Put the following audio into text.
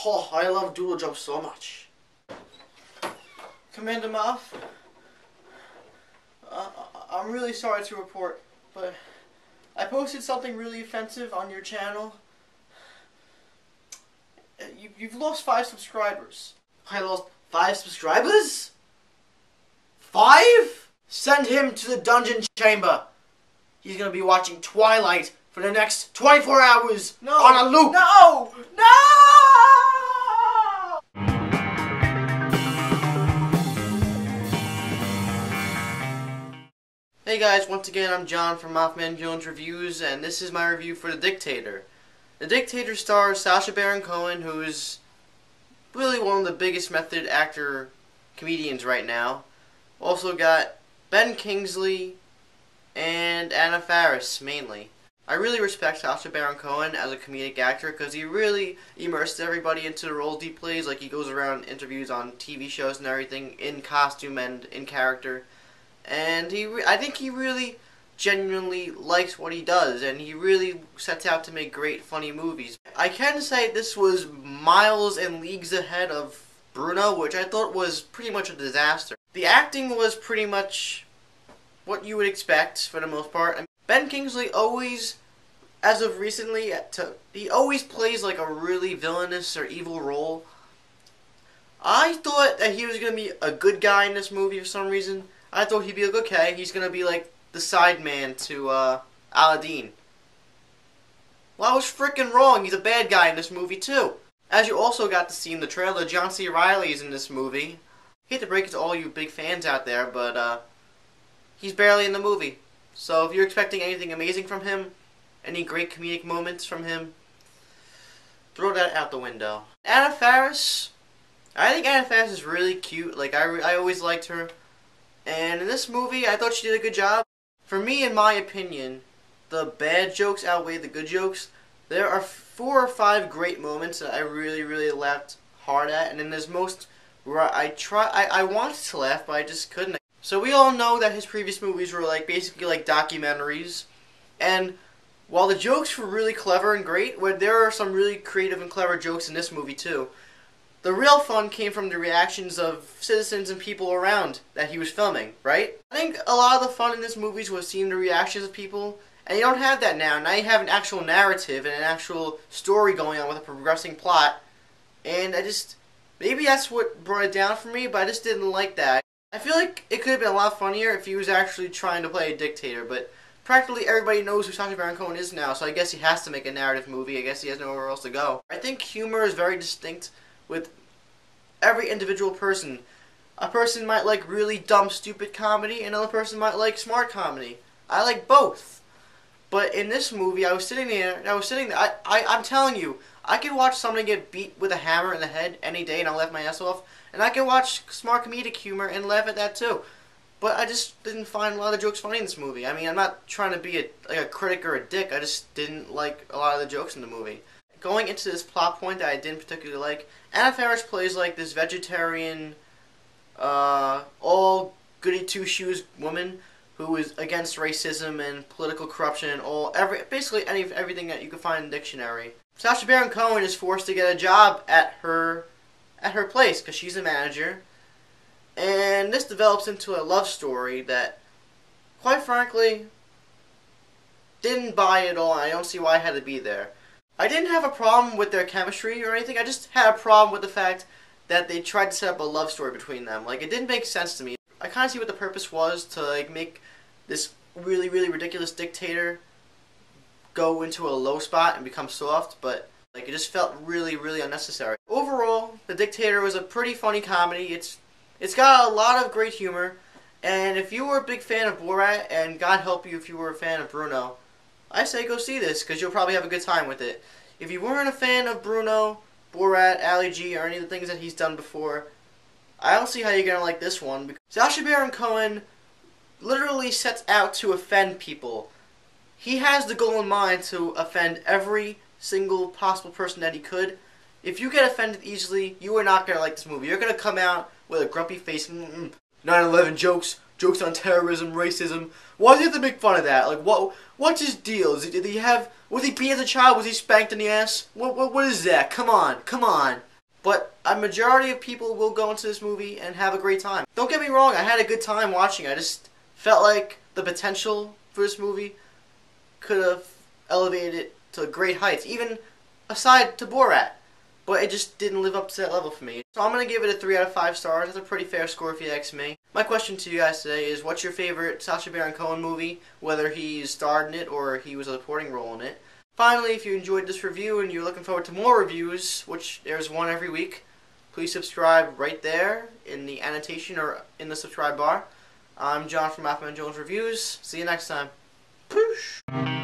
Oh, I love doodle jumps so much. Commander Moff, I'm really sorry to report, but I posted something really offensive on your channel. You've lost 5 subscribers. I lost 5 subscribers? 5? Send him to the dungeon chamber. He's gonna be watching Twilight for the next 24 hours on a loop. No! No! Hey guys, once again I'm John from Mothman Jones Reviews, and this is my review for The Dictator. The Dictator stars Sacha Baron Cohen, who is really one of the biggest method actor comedians right now. Also got Ben Kingsley and Faris mainly. I really respect Sacha Baron Cohen as a comedic actor because he really immersed everybody into the roles he plays. Like, he goes around interviews on TV shows and everything in costume and in character. And I think he really genuinely likes what he does, and he really sets out to make great, funny movies. I can say this was miles and leagues ahead of Bruno, which I thought was pretty much a disaster. The acting was pretty much what you would expect for the most part. And Ben Kingsley always, as of recently, he always plays like a really villainous or evil role. I thought that he was going to be a good guy in this movie for some reason. I thought he'd be like, okay, he's going to be like the side man to Aladdin. Well, I was freaking wrong. He's a bad guy in this movie too. As you also got to see in the trailer, John C. Reilly's in this movie. I hate to break it to all you big fans out there, but he's barely in the movie. So if you're expecting anything amazing from him, any great comedic moments from him, throw that out the window. Faris, I think Faris is really cute. Like, I always liked her. And in this movie, I thought she did a good job. For me, in my opinion, the bad jokes outweigh the good jokes. There are 4 or 5 great moments that I really laughed hard at, and then there's most where I wanted to laugh, but I just couldn't. So we all know that his previous movies were basically like documentaries, and while the jokes were really clever and great, there are some really creative and clever jokes in this movie too. The real fun came from the reactions of citizens and people around that he was filming, right? I think a lot of the fun in this movie was seeing the reactions of people, and you don't have that now. Now you have an actual narrative and an actual story going on with a progressing plot, and maybe that's what brought it down for me, but I just didn't like that. I feel like it could have been a lot funnier if he was actually trying to play a dictator, but practically everybody knows who Sacha Baron Cohen is now, so I guess he has to make a narrative movie. I guess he has nowhere else to go. I think humor is very distinct with every individual person. A person might like really dumb, stupid comedy, another person might like smart comedy. I like both. But in this movie, I'm telling you, I could watch somebody get beat with a hammer in the head any day and I'll laugh my ass off, and I could watch smart comedic humor and laugh at that too. But I just didn't find a lot of the jokes funny in this movie. I mean, I'm not trying to be a critic or a dick, I just didn't like a lot of the jokes in the movie. Going into this plot point that I didn't particularly like, Faris plays like this vegetarian, all goody two-shoes woman who is against racism and political corruption and basically everything that you can find in the dictionary. Sacha Baron Cohen is forced to get a job at her place because she's a manager, and this develops into a love story that, quite frankly, didn't buy at all, and I don't see why it had to be there. I didn't have a problem with their chemistry or anything, I just had a problem with the fact that they tried to set up a love story between them. Like, it didn't make sense to me. I kind of see what the purpose was, to make this really ridiculous dictator go into a low spot and become soft, but it just felt really unnecessary. Overall, The Dictator was a pretty funny comedy. It's got a lot of great humor, and if you were a big fan of Borat, and God help you if you were a fan of Bruno, I say go see this, because you'll probably have a good time with it. If you weren't a fan of Bruno, Borat, Ali G, or any of the things that he's done before, I don't see how you're going to like this one. Sacha Baron Cohen literally sets out to offend people. He has the goal in mind to offend every single possible person that he could. If you get offended easily, you are not going to like this movie. You're going to come out with a grumpy face. 9/11 jokes jokes on terrorism, racism. Why does he have to make fun of that? Like, what's his deal? Did he have, was he beat as a child? Was he spanked in the ass? What is that? Come on, come on. But a majority of people will go into this movie and have a great time. Don't get me wrong, I had a good time watching. I just felt like the potential for this movie could have elevated it to great heights, even aside to Borat. But it just didn't live up to that level for me. So I'm going to give it a 3 out of 5 stars. That's a pretty fair score if you ask me. My question to you guys today is, what's your favorite Sacha Baron Cohen movie, whether he starred in it or he was a supporting role in it? Finally, if you enjoyed this review and you're looking forward to more reviews, which there's one every week, please subscribe right there in the annotation or in the subscribe bar. I'm John from Mothman Jones Reviews. See you next time. Poosh!